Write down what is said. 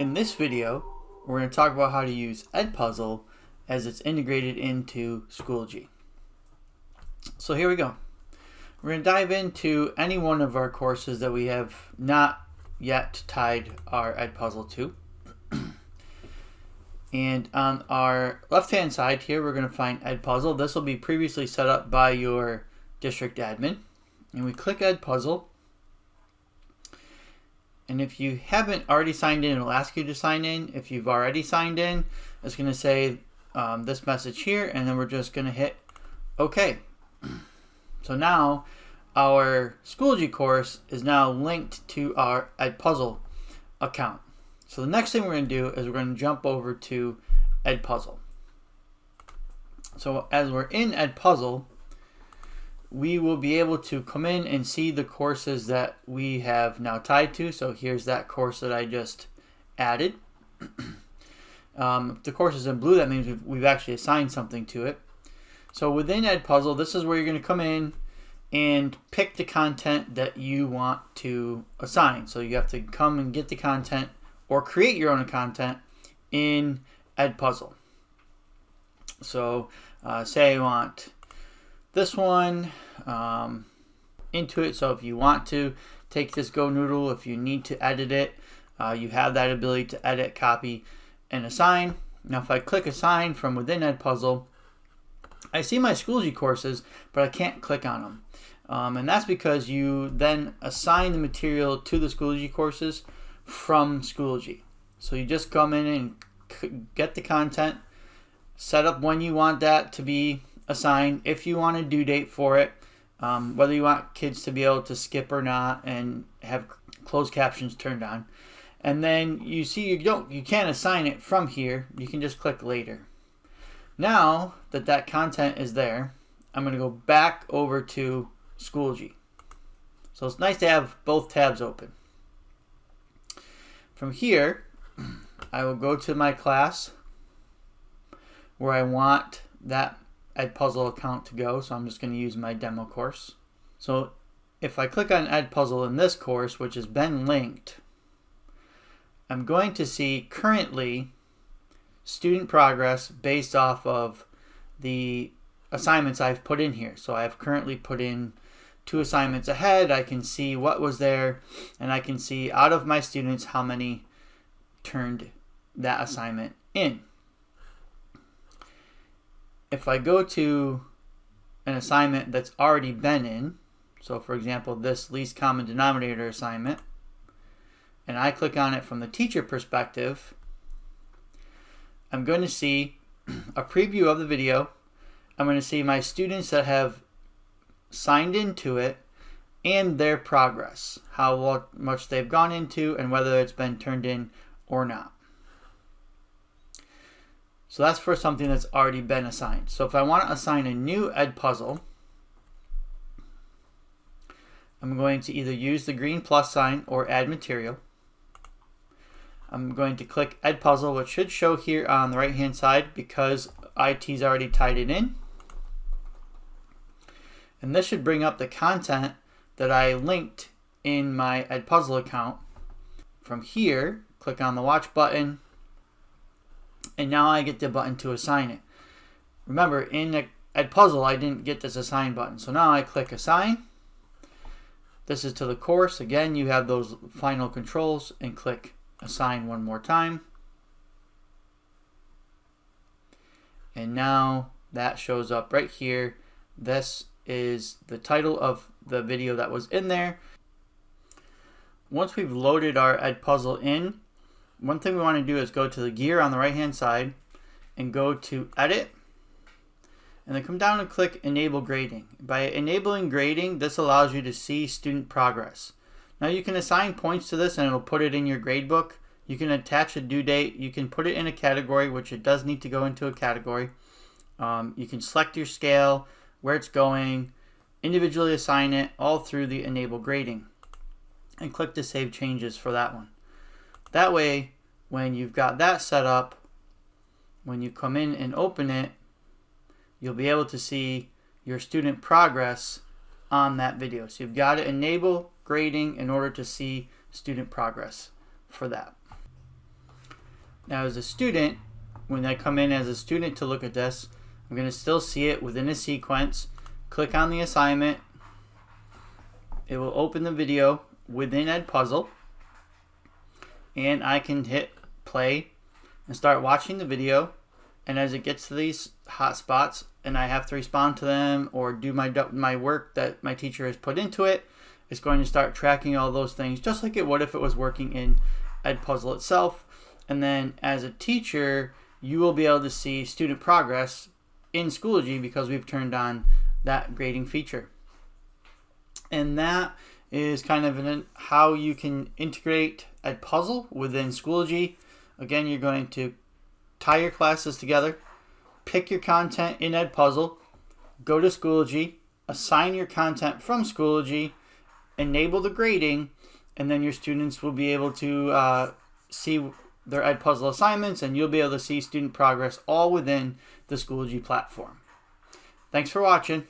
In this video, we're going to talk about how to use Edpuzzle as it's integrated into Schoology. So here we go. We're going to dive into any one of our courses that we have not yet tied our Edpuzzle to. And on our left-hand side here, we're going to find Edpuzzle. This will be previously set up by your district admin. And we click Edpuzzle. And if you haven't already signed in, it'll ask you to sign in. If you've already signed in, it's going to say this message here, and then we're just going to hit OK. So now our Schoology course is now linked to our Edpuzzle account. So the next thing we're going to do is we're going to jump over to Edpuzzle. So as we're in Edpuzzle, we will be able to come in and see the courses that we have now tied to. So here's that course that I just added. If the course is in blue, that means we've actually assigned something to it. So within Edpuzzle, this is where you're going to come in and pick the content that you want to assign. So you have to come and get the content or create your own content in Edpuzzle. So say I want this one into it. So if you want to take this Go Noodle, if you need to edit it, you have that ability to edit, copy, and assign. Now if I click assign from within Edpuzzle, I see my Schoology courses, but I can't click on them. And that's because you then assign the material to the Schoology courses from Schoology. So you just come in and get the content, set up when you want that to be assigned, if you want a due date for it, whether you want kids to be able to skip or not, and have closed captions turned on. And then you see you can't assign it from here. You can just click later. Now that that content is there, I'm going to go back over to Schoology. So it's nice to have both tabs open. From here, I will go to my class where I want that Edpuzzle account to go. So I'm just going to use my demo course. So if I click on Edpuzzle in this course, which has been linked, I'm going to see currently student progress based off of the assignments I've put in here. So I've currently put in 2 assignments ahead. I can see what was there, and I can see out of my students how many turned that assignment in. If I go to an assignment that's already been in, so for example this least common denominator assignment, and I click on it from the teacher perspective, I'm going to see a preview of the video. I'm going to see my students that have signed into it and their progress, how much they've gone into and whether it's been turned in or not. So that's for something that's already been assigned. So if I want to assign a new Edpuzzle, I'm going to either use the green plus sign or add material. I'm going to click Edpuzzle, which should show here on the right hand side because IT's already tied it in. And this should bring up the content that I linked in my Edpuzzle account. From here, click on the watch button, and now I get the button to assign it. Remember, in Edpuzzle, I didn't get this assign button. So now I click assign. This is to the course. Again, you have those final controls, and click assign one more time. And now that shows up right here. This is the title of the video that was in there. Once we've loaded our Edpuzzle in, one thing we want to do is go to the gear on the right hand side and go to edit, and then come down and click enable grading. By enabling grading, this allows you to see student progress. Now you can assign points to this and it'll put it in your grade book. You can attach a due date. You can put it in a category, which it does need to go into a category. You can select your scale, where it's going, individually assign it, all through the enable grading, and click to save changes for that one. That way, when you've got that set up, when you come in and open it, you'll be able to see your student progress on that video. So you've got to enable grading in order to see student progress for that. Now as a student, when I come in as a student to look at this, I'm going to still see it within a sequence. Click on the assignment. It will open the video within Edpuzzle, and I can hit play and start watching the video. And as it gets to these hot spots and I have to respond to them or do my work that my teacher has put into it, it's going to start tracking all those things just like it would if it was working in Edpuzzle itself. And then as a teacher, you will be able to see student progress in Schoology because we've turned on that grading feature. And that is kind of how you can integrate Edpuzzle within Schoology. Again, you're going to tie your classes together, pick your content in Edpuzzle, go to Schoology, assign your content from Schoology, enable the grading, and then your students will be able to see their Edpuzzle assignments, and you'll be able to see student progress all within the Schoology platform. Thanks for watching.